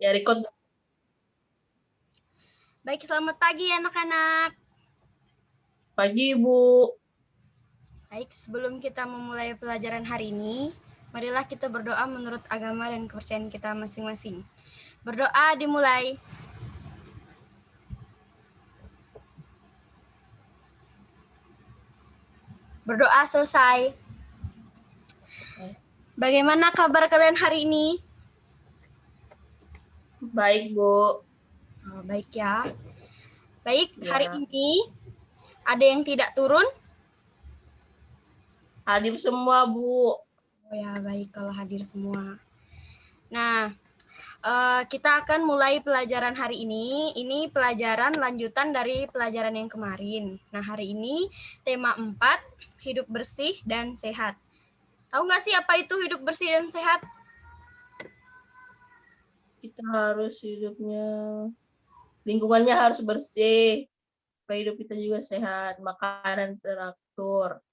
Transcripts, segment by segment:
Ya, record. Baik, selamat pagi anak-anak. Pagi, Bu. Baik, sebelum kita memulai pelajaran hari ini, marilah kita berdoa menurut agama dan kepercayaan kita masing-masing. Berdoa dimulai. Berdoa selesai. Bagaimana kabar kalian hari ini? Baik, Bu. Baik ya. Baik, Ya. hari ini ada yang tidak turun? Hadir semua, Bu. Oh ya, baik kalau hadir semua. Nah, kita akan mulai pelajaran hari ini. Ini pelajaran lanjutan dari pelajaran yang kemarin. Nah, hari ini tema 4, hidup bersih dan sehat. Tahu nggak sih apa itu hidup bersih dan sehat? Kita harus lingkungannya harus bersih, supaya hidup kita juga sehat, makanan teratur.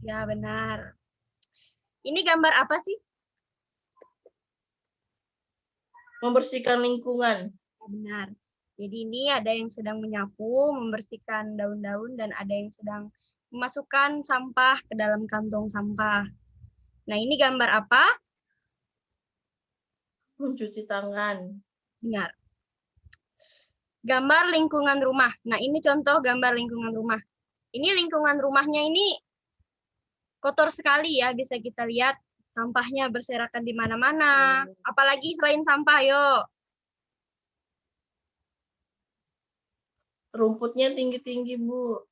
Ya, benar. Ini gambar apa sih? Membersihkan lingkungan. Benar. Jadi ini ada yang sedang menyapu, membersihkan daun-daun, dan ada yang sedang memasukkan sampah ke dalam kantong sampah. Nah, ini gambar apa? Mencuci tangan. Benar. Gambar lingkungan rumah. Nah, ini contoh gambar lingkungan rumah. Ini lingkungan rumahnya ini kotor sekali ya, bisa kita lihat sampahnya berserakan di mana-mana. Apalagi selain sampah, yuk. Rumputnya tinggi-tinggi, Bu.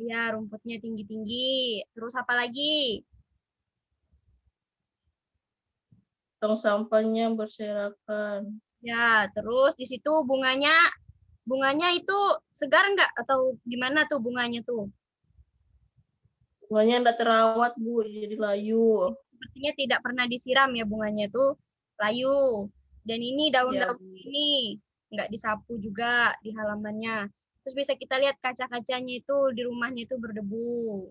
Ya, rumputnya tinggi-tinggi. Terus apa lagi? Tong sampahnya berserakan. Ya, terus di situ bunganya itu segar nggak? Atau gimana tuh bunganya tuh? Bunganya enggak terawat, Bu, jadi layu. Sepertinya tidak pernah disiram ya bunganya tuh, layu. Dan ini Ya, daun-daun Bu. ini nggak disapu juga di halamannya. Terus bisa kita lihat kaca-kacanya itu di rumahnya itu berdebu.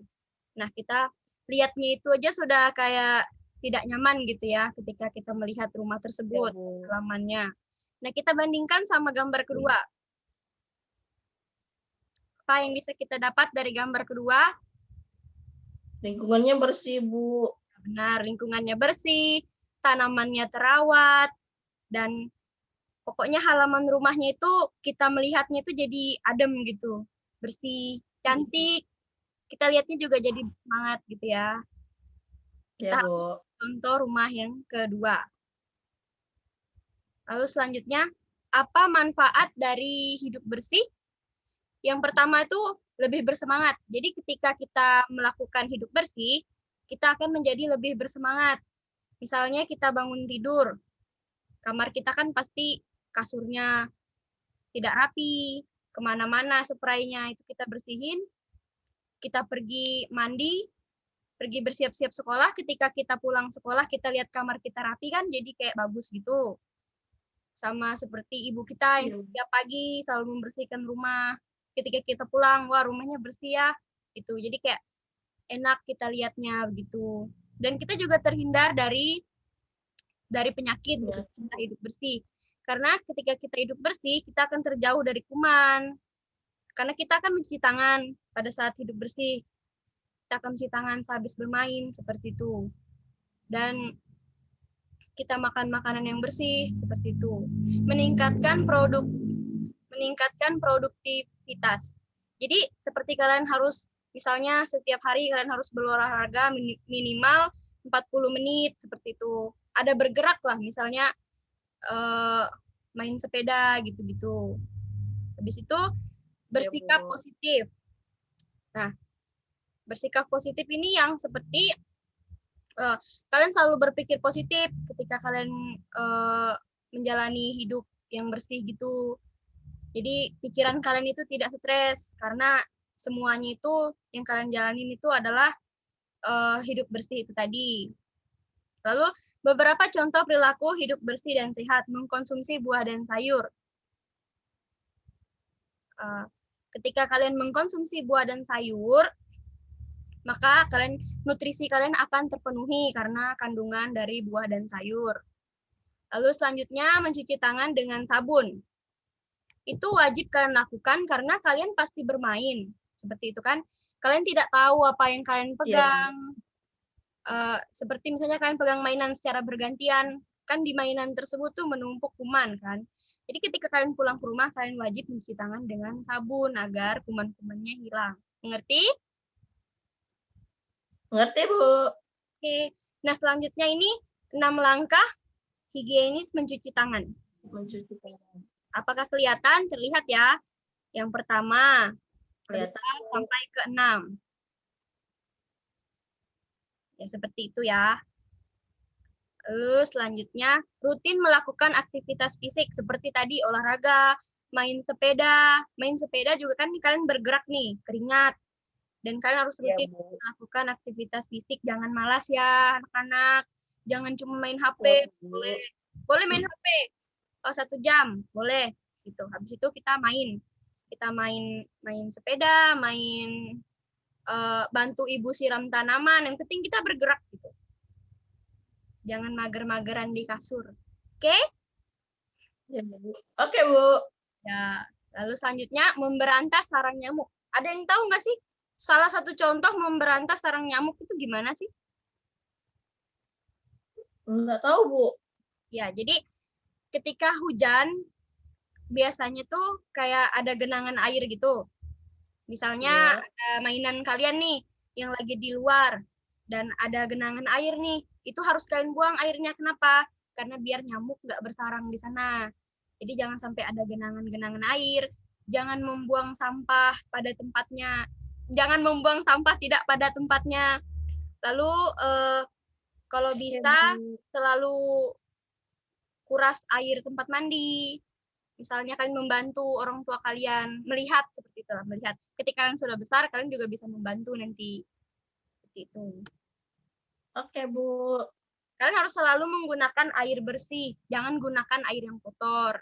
Nah, kita lihatnya itu aja sudah kayak tidak nyaman gitu ya ketika kita melihat rumah tersebut, Ya, Bu. halamannya. Nah, kita bandingkan sama gambar kedua. Apa yang bisa kita dapat dari gambar kedua? Lingkungannya bersih, Bu. Benar, lingkungannya bersih, tanamannya terawat, dan pokoknya halaman rumahnya itu kita melihatnya itu jadi adem gitu, bersih, cantik. Kita lihatnya juga jadi semangat gitu ya. Ya, Kita Bu. contoh rumah yang kedua. Lalu selanjutnya, apa manfaat dari hidup bersih? Yang pertama itu lebih bersemangat. Jadi ketika kita melakukan hidup bersih, kita akan menjadi lebih bersemangat. Misalnya kita bangun tidur, kamar kita kan pasti kasurnya tidak rapi, kemana-mana spraynya itu kita bersihin, kita pergi mandi, pergi bersiap-siap sekolah, ketika kita pulang sekolah kita lihat kamar kita rapi kan jadi kayak bagus gitu. Sama seperti ibu kita yang setiap pagi selalu membersihkan rumah, ketika kita pulang, wah rumahnya bersih ya, gitu. Jadi kayak enak kita lihatnya begitu. Dan kita juga terhindar dari penyakit ketika kita hidup bersih. Karena ketika kita hidup bersih, kita akan terjauh dari kuman. Karena kita akan mencuci tangan pada saat hidup bersih. Kita akan mencuci tangan sehabis bermain, seperti itu. Dan kita makan makanan yang bersih, seperti itu. Meningkatkan produktivitas. Jadi seperti kalian harus, misalnya setiap hari kalian harus berolahraga minimal 40 menit, seperti itu. Ada bergerak lah, misalnya main sepeda gitu-gitu. Habis itu bersikap positif. Nah, bersikap positif ini yang seperti kalian selalu berpikir positif ketika kalian menjalani hidup yang bersih gitu. Jadi pikiran kalian itu tidak stres karena semuanya itu yang kalian jalanin itu adalah hidup bersih itu tadi. Lalu beberapa contoh perilaku hidup bersih dan sehat, mengkonsumsi buah dan sayur. Ketika kalian mengkonsumsi buah dan sayur, maka nutrisi kalian akan terpenuhi karena kandungan dari buah dan sayur. Lalu selanjutnya mencuci tangan dengan sabun. Itu wajib kalian lakukan karena kalian pasti bermain. Seperti itu kan. Kalian tidak tahu apa yang kalian Iya, Bu. pegang. Seperti misalnya kalian pegang mainan secara bergantian, kan di mainan tersebut tuh menumpuk kuman kan. Jadi ketika kalian pulang ke rumah, kalian wajib mencuci tangan dengan sabun agar kuman-kumannya hilang. Mengerti? Mengerti, Bu? Oke. Nah, selanjutnya ini 6 langkah higienis mencuci tangan. Mencuci tangan. Apakah kelihatan? Terlihat ya. Yang pertama, Kelihatan, kedua, Bu. sampai ke-6. Ya, seperti itu ya. Lalu selanjutnya, rutin melakukan aktivitas fisik seperti tadi olahraga, main sepeda. Main sepeda juga kan kalian bergerak nih, keringat. Dan kalian harus Iya, rutin Bu. melakukan aktivitas fisik. Jangan malas ya, anak-anak. Jangan cuma main HP. Iya, Bu. Boleh, boleh main HP. Oh, 1 jam, boleh. Gitu. Habis itu kita main. Kita main sepeda, main bantu ibu siram tanaman. Yang penting kita bergerak gitu. Jangan mager-mageran di kasur. Oke? Iya, Bu. Oke, Bu. Ya, lalu selanjutnya memberantas sarang nyamuk. Ada yang tahu nggak sih? Salah satu contoh memberantas sarang nyamuk itu gimana sih? Nggak tahu, Bu. Ya, jadi ketika hujan biasanya tuh kayak ada genangan air gitu. Misalnya Iya. ada mainan kalian nih yang lagi di luar dan ada genangan air nih, itu harus kalian buang airnya. Kenapa? Karena biar nyamuk nggak bersarang di sana. Jadi jangan sampai ada genangan-genangan air. Jangan membuang sampah pada tempatnya. Jangan membuang sampah tidak pada tempatnya. Lalu kalau Oke, bisa Bu. selalu kuras air tempat mandi. Misalnya kalian membantu orang tua kalian melihat seperti itulah, melihat. Ketika kalian sudah besar, kalian juga bisa membantu nanti seperti itu. Oke, Bu. Kalian harus selalu menggunakan air bersih, jangan gunakan air yang kotor.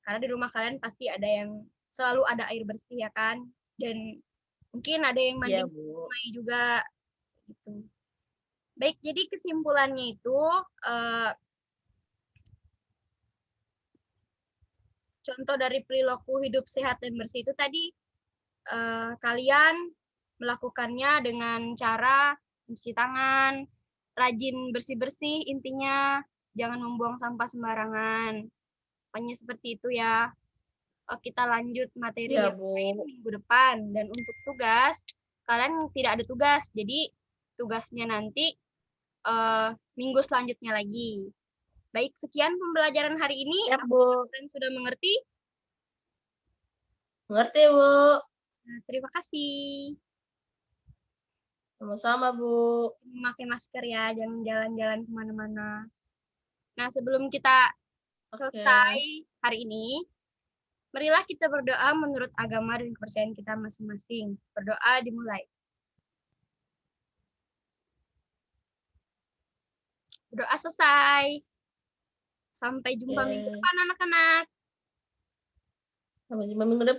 Karena di rumah kalian pasti ada yang selalu ada air bersih ya kan, dan mungkin ada yang mandi Iya, Bu. sungai juga gitu. Baik, jadi kesimpulannya itu contoh dari perilaku hidup sehat dan bersih itu tadi kalian melakukannya dengan cara mencuci tangan, rajin bersih-bersih, intinya jangan membuang sampah sembarangan. Pokoknya seperti itu ya. Kita lanjut materi Iya, yang Bu. lain minggu depan. Dan untuk tugas, kalian tidak ada tugas. Jadi tugasnya nanti minggu selanjutnya lagi. Baik, sekian pembelajaran hari ini. Siap, Bu. Apakah kalian sudah mengerti? Mengerti, Bu. Nah, terima kasih. Sama-sama, Bu. Memakai masker ya, jangan jalan-jalan kemana-mana. Nah, sebelum kita Oke. selesai hari ini, marilah kita berdoa menurut agama dan kepercayaan kita masing-masing. Berdoa dimulai. Berdoa selesai. Sampai jumpa minggu Oke. depan, anak-anak. Sampai jumpa minggu depan.